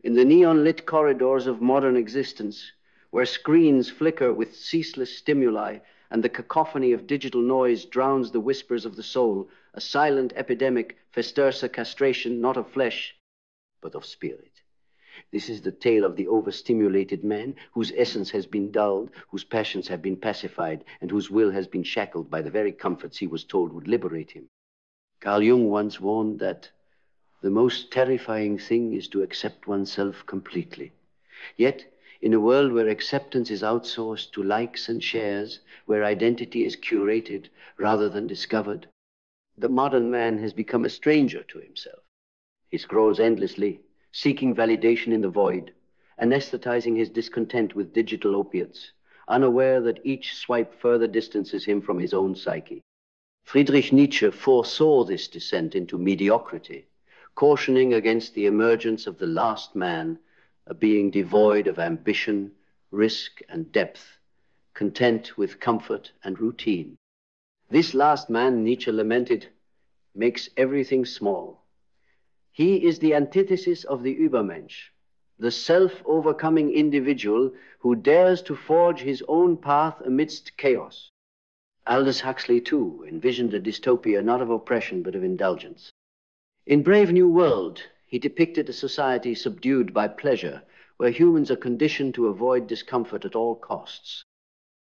In the neon-lit corridors of modern existence, where screens flicker with ceaseless stimuli and the cacophony of digital noise drowns the whispers of the soul, a silent epidemic festers a castration not of flesh, but of spirit. This is the tale of the overstimulated man whose essence has been dulled, whose passions have been pacified, and whose will has been shackled by the very comforts he was told would liberate him. Carl Jung once warned that the most terrifying thing is to accept oneself completely. Yet, in a world where acceptance is outsourced to likes and shares, where identity is curated rather than discovered, the modern man has become a stranger to himself. He scrolls endlessly, seeking validation in the void, anesthetizing his discontent with digital opiates, unaware that each swipe further distances him from his own psyche. Friedrich Nietzsche foresaw this descent into mediocrity, cautioning against the emergence of the last man, a being devoid of ambition, risk, and depth, content with comfort and routine. This last man, Nietzsche lamented, makes everything small. He is the antithesis of the Übermensch, the self-overcoming individual who dares to forge his own path amidst chaos. Aldous Huxley, too, envisioned a dystopia not of oppression but of indulgence. In Brave New World, he depicted a society subdued by pleasure, where humans are conditioned to avoid discomfort at all costs.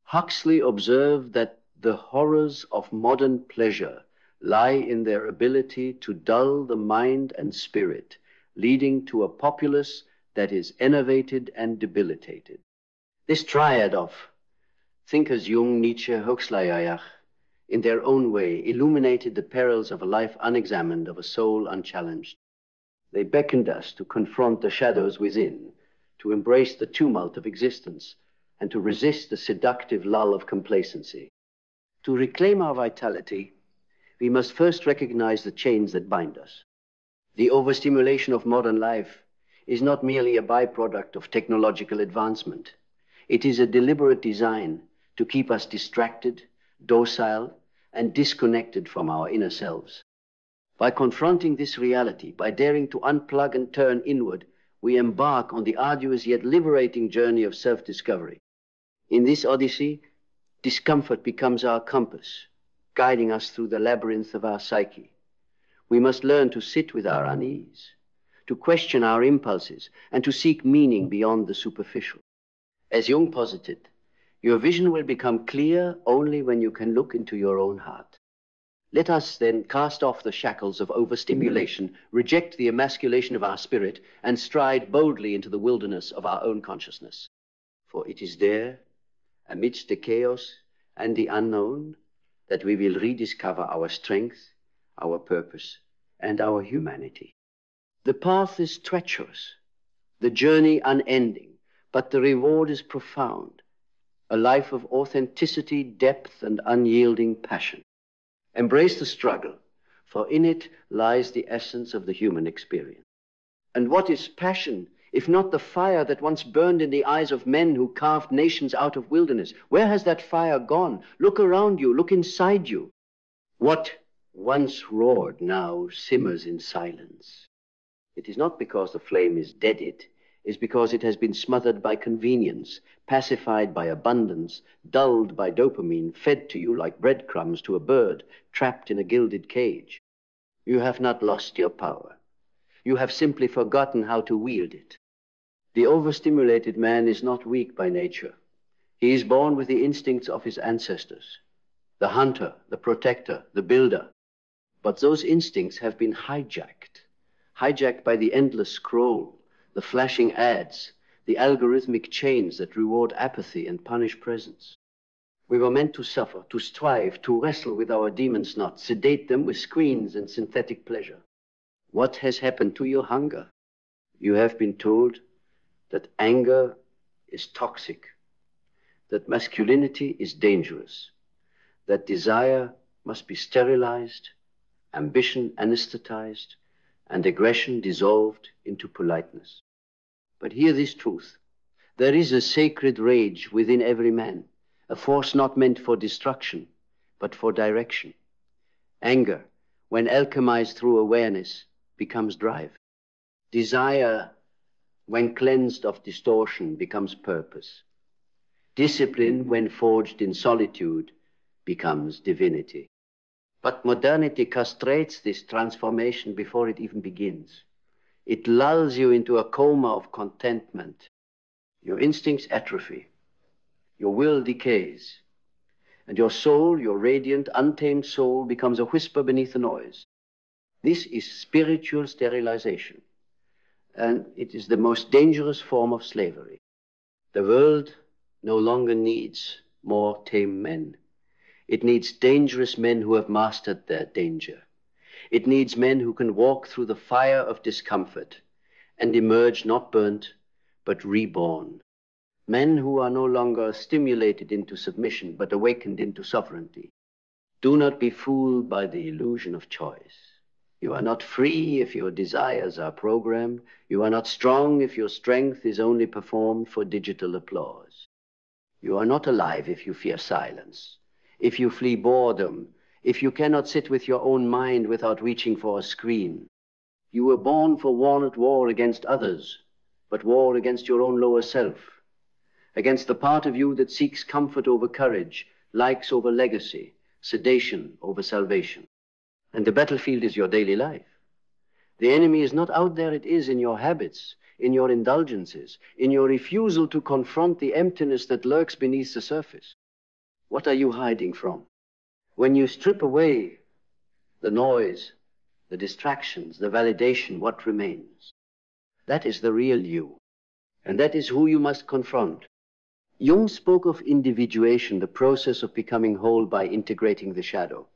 Huxley observed that the horrors of modern pleasure lie in their ability to dull the mind and spirit, leading to a populace that is enervated and debilitated. This triad of thinkers Jung, Nietzsche, Huxley, in their own way, illuminated the perils of a life unexamined, of a soul unchallenged. They beckoned us to confront the shadows within, to embrace the tumult of existence, and to resist the seductive lull of complacency. To reclaim our vitality, we must first recognize the chains that bind us. The overstimulation of modern life is not merely a byproduct of technological advancement. It is a deliberate design to keep us distracted, docile, and disconnected from our inner selves. By confronting this reality, by daring to unplug and turn inward, we embark on the arduous yet liberating journey of self-discovery. In this odyssey, discomfort becomes our compass, guiding us through the labyrinth of our psyche. We must learn to sit with our unease, to question our impulses, and to seek meaning beyond the superficial. As Jung posited, your vision will become clear only when you can look into your own heart. Let us then cast off the shackles of overstimulation, reject the emasculation of our spirit, and stride boldly into the wilderness of our own consciousness. For it is there, amidst the chaos and the unknown, that we will rediscover our strength, our purpose, and our humanity. The path is treacherous, the journey unending, but the reward is profound, a life of authenticity, depth, and unyielding passion. Embrace the struggle, for in it lies the essence of the human experience. And what is passion, if not the fire that once burned in the eyes of men who carved nations out of wilderness? Where has that fire gone? Look around you, look inside you. What once roared now simmers in silence. It is not because the flame is deaded, it is because it has been smothered by convenience, pacified by abundance, dulled by dopamine, fed to you like breadcrumbs to a bird trapped in a gilded cage. You have not lost your power. You have simply forgotten how to wield it. The overstimulated man is not weak by nature. He is born with the instincts of his ancestors, the hunter, the protector, the builder. But those instincts have been hijacked by the endless scroll, the flashing ads, the algorithmic chains that reward apathy and punish presence. We were meant to suffer, to strive, to wrestle with our demons, not sedate them with screens and synthetic pleasure. What has happened to your hunger? You have been told that anger is toxic, that masculinity is dangerous, that desire must be sterilized, ambition anesthetized, and aggression dissolved into politeness. But hear this truth. There is a sacred rage within every man, a force not meant for destruction, but for direction. Anger, when alchemized through awareness, becomes drive. Desire, when cleansed of distortion, becomes purpose. Discipline, when forged in solitude, becomes divinity. But modernity castrates this transformation before it even begins. It lulls you into a coma of contentment. Your instincts atrophy. Your will decays. And your soul, your radiant, untamed soul, becomes a whisper beneath the noise. This is spiritual sterilization. And it is the most dangerous form of slavery. The world no longer needs more tame men. It needs dangerous men who have mastered their danger. It needs men who can walk through the fire of discomfort and emerge not burnt, but reborn. Men who are no longer stimulated into submission, but awakened into sovereignty. Do not be fooled by the illusion of choice. You are not free if your desires are programmed. You are not strong if your strength is only performed for digital applause. You are not alive if you fear silence, if you flee boredom, if you cannot sit with your own mind without reaching for a screen. You were born for war, not war against others, but war against your own lower self, against the part of you that seeks comfort over courage, likes over legacy, sedation over salvation. And the battlefield is your daily life. The enemy is not out there, it is in your habits, in your indulgences, in your refusal to confront the emptiness that lurks beneath the surface. What are you hiding from? When you strip away the noise, the distractions, the validation, what remains? That is the real you. And that is who you must confront. Jung spoke of individuation, the process of becoming whole by integrating the shadow.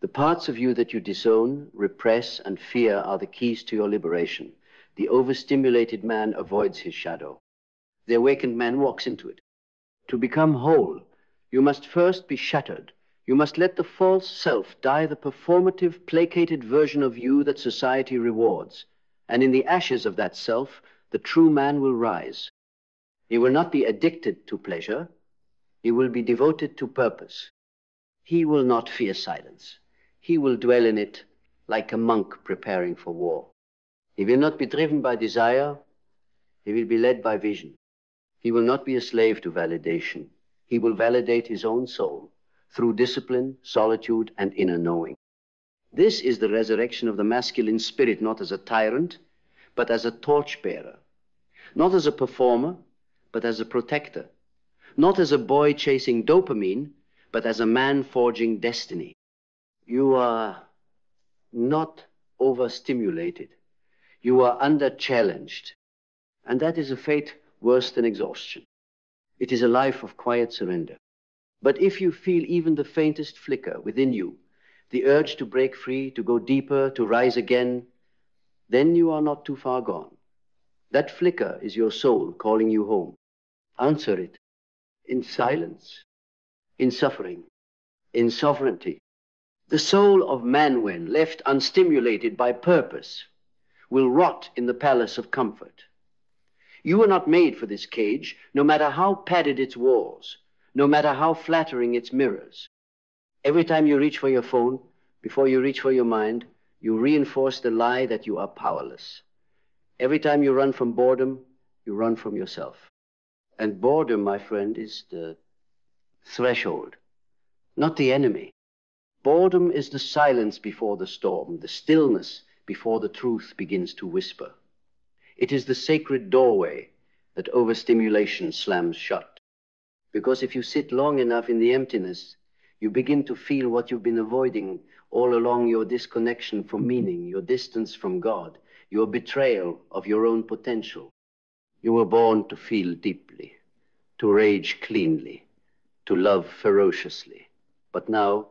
The parts of you that you disown, repress, and fear are the keys to your liberation. The overstimulated man avoids his shadow. The awakened man walks into it. To become whole, you must first be shattered. You must let the false self die, the performative, placated version of you that society rewards. And in the ashes of that self, the true man will rise. He will not be addicted to pleasure. He will be devoted to purpose. He will not fear silence. He will dwell in it like a monk preparing for war. He will not be driven by desire. He will be led by vision. He will not be a slave to validation. He will validate his own soul through discipline, solitude, and inner knowing. This is the resurrection of the masculine spirit, not as a tyrant, but as a torchbearer. Not as a performer, but as a protector. Not as a boy chasing dopamine, but as a man forging destiny. You are not overstimulated. You are under-challenged. And that is a fate worse than exhaustion. It is a life of quiet surrender. But if you feel even the faintest flicker within you, the urge to break free, to go deeper, to rise again, then you are not too far gone. That flicker is your soul calling you home. Answer it in silence, in suffering, in sovereignty. The soul of man, when left unstimulated by purpose, will rot in the palace of comfort. You are not made for this cage, no matter how padded its walls, no matter how flattering its mirrors. Every time you reach for your phone, before you reach for your mind, you reinforce the lie that you are powerless. Every time you run from boredom, you run from yourself. And boredom, my friend, is the threshold, not the enemy. Boredom is the silence before the storm, the stillness before the truth begins to whisper. It is the sacred doorway that overstimulation slams shut. Because if you sit long enough in the emptiness, you begin to feel what you've been avoiding all along, your disconnection from meaning, your distance from God, your betrayal of your own potential. You were born to feel deeply, to rage cleanly, to love ferociously. But now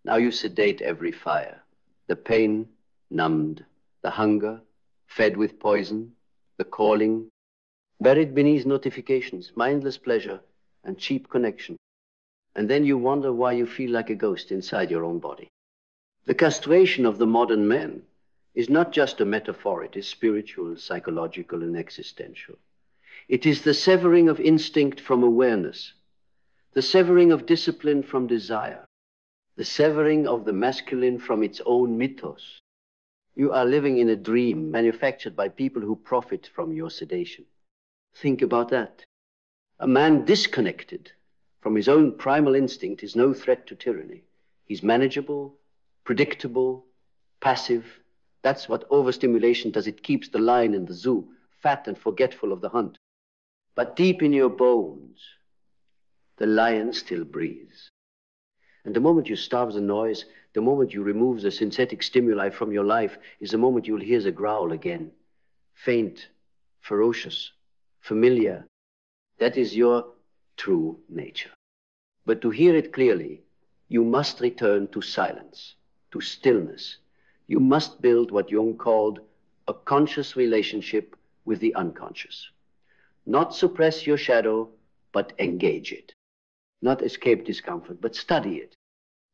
you sedate every fire. The pain, numbed. The hunger, fed with poison. The calling, buried beneath notifications, mindless pleasure, and cheap connection. And then you wonder why you feel like a ghost inside your own body. The castration of the modern man is not just a metaphor. It is spiritual, psychological, and existential. It is the severing of instinct from awareness, the severing of discipline from desire, the severing of the masculine from its own mythos. You are living in a dream manufactured by people who profit from your sedation. Think about that. A man disconnected from his own primal instinct is no threat to tyranny. He's manageable, predictable, passive. That's what overstimulation does. It keeps the lion in the zoo fat and forgetful of the hunt. But deep in your bones, the lion still breathes. And the moment you starve the noise, the moment you remove the synthetic stimuli from your life, is the moment you'll hear the growl again. Faint, ferocious, familiar. That is your true nature. But to hear it clearly, you must return to silence, to stillness. You must build what Jung called a conscious relationship with the unconscious. Not suppress your shadow, but engage it. Not escape discomfort, but study it.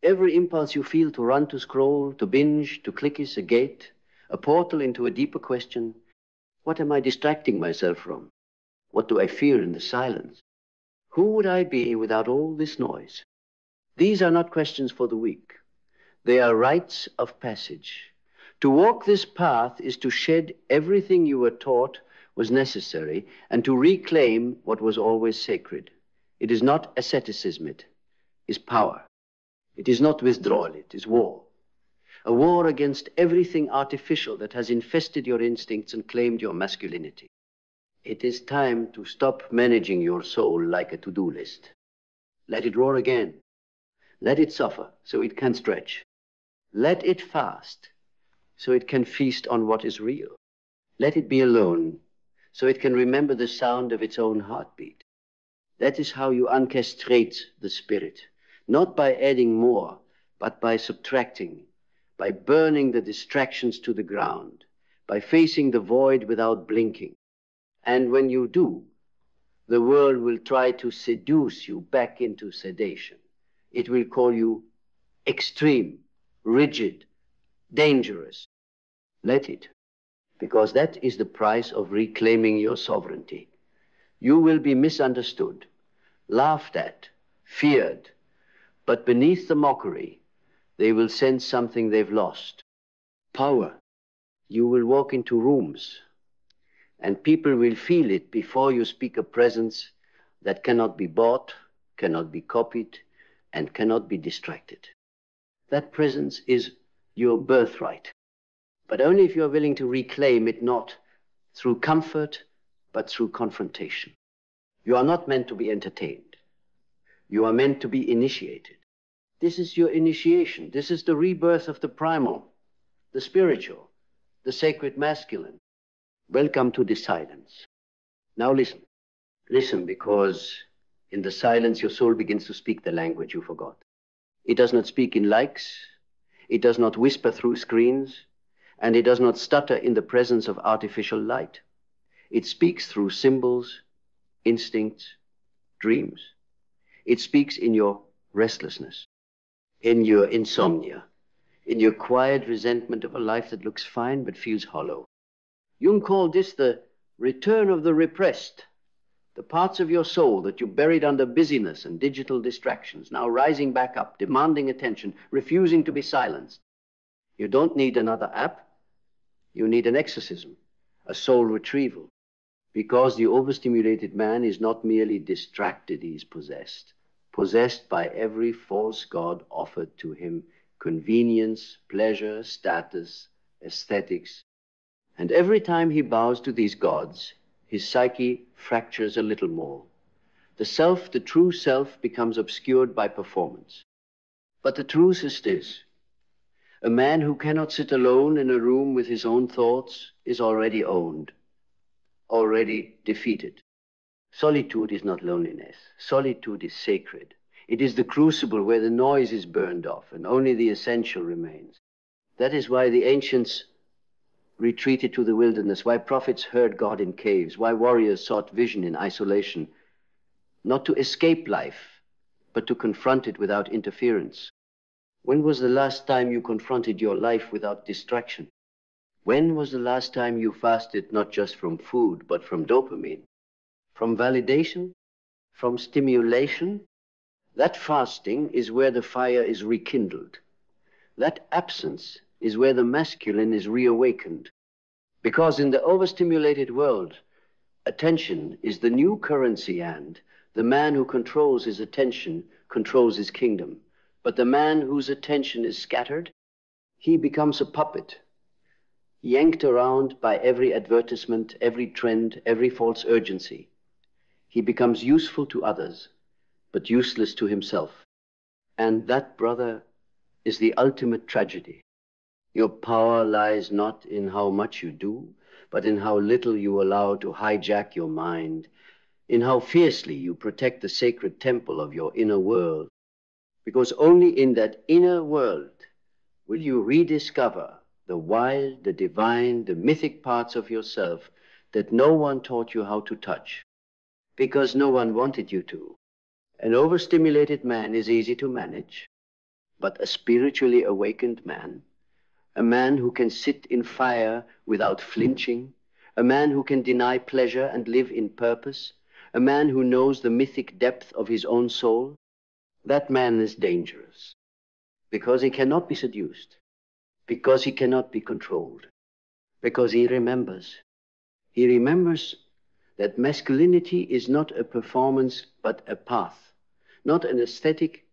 Every impulse you feel to run, to scroll, to binge, to click is a gate, a portal into a deeper question. What am I distracting myself from? What do I fear in the silence? Who would I be without all this noise? These are not questions for the weak. They are rites of passage. To walk this path is to shed everything you were taught was necessary and to reclaim what was always sacred. It is not asceticism, it is power. It is not withdrawal, it is war. A war against everything artificial that has infested your instincts and claimed your masculinity. It is time to stop managing your soul like a to-do list. Let it roar again. Let it suffer so it can stretch. Let it fast so it can feast on what is real. Let it be alone so it can remember the sound of its own heartbeat. That is how you uncastrate the spirit, not by adding more, but by subtracting, by burning the distractions to the ground, by facing the void without blinking. And when you do, the world will try to seduce you back into sedation. It will call you extreme, rigid, dangerous. Let it, because that is the price of reclaiming your sovereignty. You will be misunderstood, laughed at, feared, but beneath the mockery, they will sense something they've lost. Power. You will walk into rooms, and people will feel it before you speak a presence that cannot be bought, cannot be copied, and cannot be distracted. That presence is your birthright, but only if you are willing to reclaim it, not through comfort, but through confrontation. You are not meant to be entertained. You are meant to be initiated. This is your initiation. This is the rebirth of the primal, the spiritual, the sacred masculine. Welcome to the silence. Now listen. Listen, because in the silence your soul begins to speak the language you forgot. It does not speak in likes. It does not whisper through screens. And it does not stutter in the presence of artificial light. It speaks through symbols, instincts, dreams. It speaks in your restlessness, in your insomnia, in your quiet resentment of a life that looks fine but feels hollow. Jung called this the return of the repressed, the parts of your soul that you buried under busyness and digital distractions, now rising back up, demanding attention, refusing to be silenced. You don't need another app. You need an exorcism, a soul retrieval, because the overstimulated man is not merely distracted, he is possessed. Possessed by every false god offered to him, convenience, pleasure, status, aesthetics. And every time he bows to these gods, his psyche fractures a little more. The self, the true self, becomes obscured by performance. But the truth is this: a man who cannot sit alone in a room with his own thoughts is already owned, already defeated. Solitude is not loneliness. Solitude is sacred. It is the crucible where the noise is burned off and only the essential remains. That is why the ancients retreated to the wilderness, why prophets heard God in caves, why warriors sought vision in isolation, not to escape life, but to confront it without interference. When was the last time you confronted your life without distraction? When was the last time you fasted not just from food, but from dopamine? From validation? From stimulation? That fasting is where the fire is rekindled. That absence is where the masculine is reawakened. Because in the overstimulated world, attention is the new currency, and the man who controls his attention controls his kingdom. But the man whose attention is scattered, he becomes a puppet, yanked around by every advertisement, every trend, every false urgency. He becomes useful to others, but useless to himself. And that, brother, is the ultimate tragedy. Your power lies not in how much you do, but in how little you allow to hijack your mind, in how fiercely you protect the sacred temple of your inner world. Because only in that inner world will you rediscover the wild, the divine, the mythic parts of yourself that no one taught you how to touch, because no one wanted you to. An overstimulated man is easy to manage, but a spiritually awakened man, a man who can sit in fire without flinching, a man who can deny pleasure and live in purpose, a man who knows the mythic depth of his own soul, that man is dangerous, because he cannot be seduced, because he cannot be controlled, because he remembers. He remembers that masculinity is not a performance, but a path, not an aesthetic,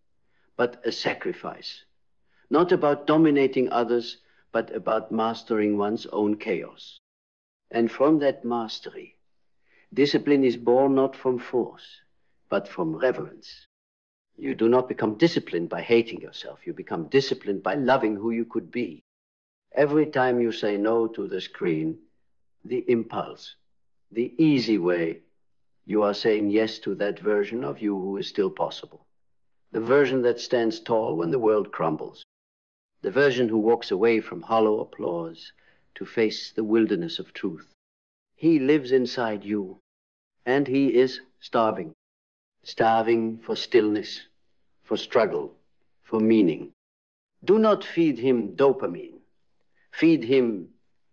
but a sacrifice, not about dominating others, but about mastering one's own chaos. And from that mastery, discipline is born not from force, but from reverence. You do not become disciplined by hating yourself. You become disciplined by loving who you could be. Every time you say no to the screen, the impulse, the easy way, you are saying yes to that version of you who is still possible. The version that stands tall when the world crumbles. The version who walks away from hollow applause to face the wilderness of truth. He lives inside you, and he is starving. Starving for stillness, for struggle, for meaning. Do not feed him dopamine. Feed him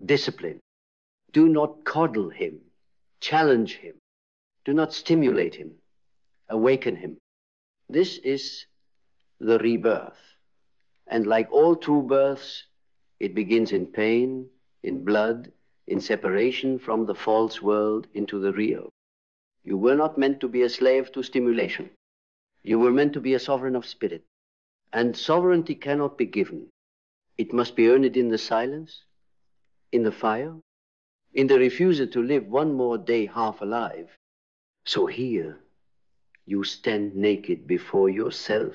discipline. Do not coddle him. Challenge him. Do not stimulate him. Awaken him. This is the rebirth. And like all true births, it begins in pain, in blood, in separation from the false world into the real. You were not meant to be a slave to stimulation. You were meant to be a sovereign of spirit. And sovereignty cannot be given. It must be earned in the silence, in the fire, in the refusal to live one more day half alive. So here, you stand naked before yourself.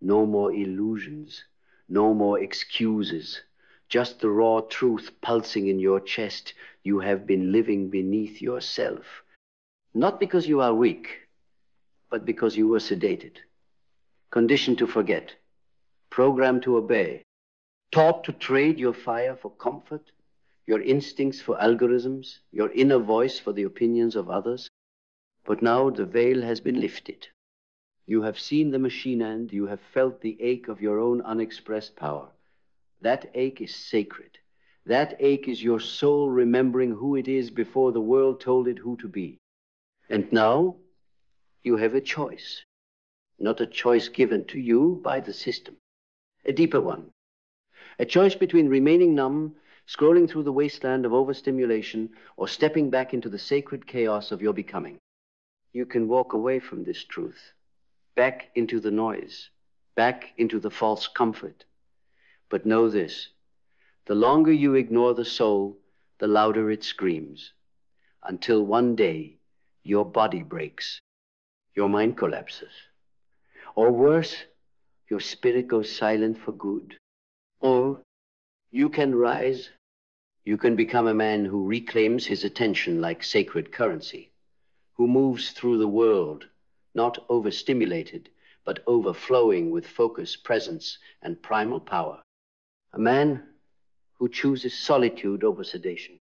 No more illusions. No more excuses, just the raw truth pulsing in your chest. You have been living beneath yourself, not because you are weak, but because you were sedated, conditioned to forget, programmed to obey, taught to trade your fire for comfort, your instincts for algorithms, your inner voice for the opinions of others. But now the veil has been lifted. You have seen the machine end, you have felt the ache of your own unexpressed power. That ache is sacred. That ache is your soul remembering who it is before the world told it who to be. And now you have a choice, not a choice given to you by the system, a deeper one. A choice between remaining numb, scrolling through the wasteland of overstimulation, or stepping back into the sacred chaos of your becoming. You can walk away from this truth, back into the noise, back into the false comfort. But know this, the longer you ignore the soul, the louder it screams, until one day your body breaks, your mind collapses, or worse, your spirit goes silent for good. Or you can rise, you can become a man who reclaims his attention like sacred currency, who moves through the world, not overstimulated, but overflowing with focus, presence, and primal power. A man who chooses solitude over sedation,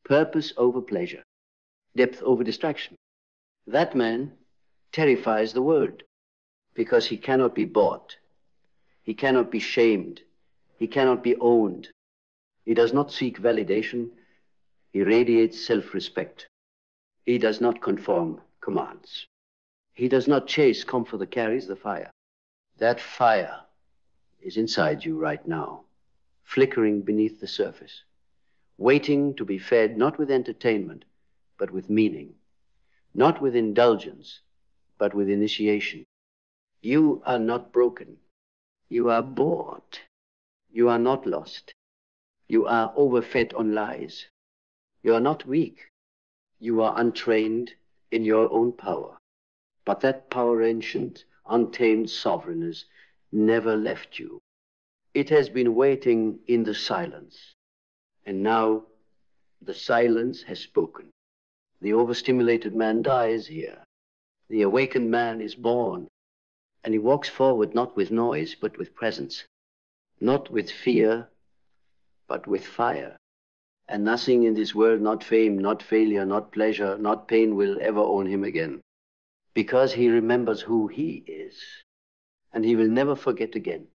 purpose over pleasure, depth over distraction. That man terrifies the world because he cannot be bought. He cannot be shamed. He cannot be owned. He does not seek validation. He radiates self-respect. He does not conform commands. He does not chase comfort that carries the fire. That fire is inside you right now. flickering beneath the surface, waiting to be fed not with entertainment, but with meaning, not with indulgence, but with initiation. You are not broken. You are bored. You are not lost. You are overfed on lies. You are not weak. You are untrained in your own power. But that power, ancient, untamed sovereignness, never left you. It has been waiting in the silence. And now the silence has spoken. The overstimulated man dies here. The awakened man is born. And he walks forward not with noise, but with presence. Not with fear, but with fire. And nothing in this world, not fame, not failure, not pleasure, not pain, will ever own him again. Because he remembers who he is. And he will never forget again.